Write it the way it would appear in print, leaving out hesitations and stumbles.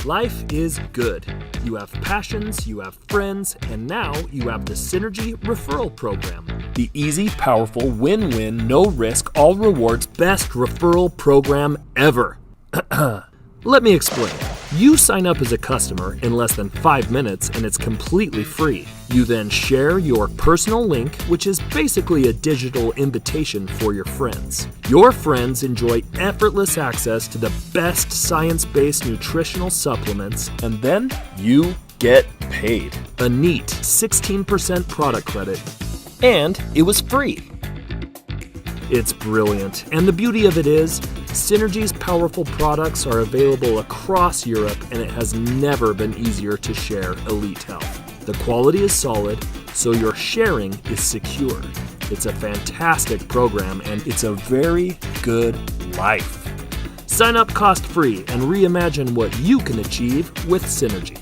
Life is good. You have passions, you have friends, and now you have the Synergy Referral Program. The easy, powerful, win-win, no-risk, all-rewards, best referral program ever. Let me explain. You sign up as a customer in less than 5 minutes and it's completely free. You then share your personal link, which is basically a digital invitation for your friends. Your friends enjoy effortless access to the best science-based nutritional supplements, and then you get paid. A neat 16% product credit, and it was free. It's brilliant, and the beauty of it is, Synergy's powerful products are available across Europe, and it has never been easier to share Elite Health. The quality is solid, so your sharing is secure. It's a fantastic program, and it's a very good life. Sign up cost-free and reimagine what you can achieve with Synergy.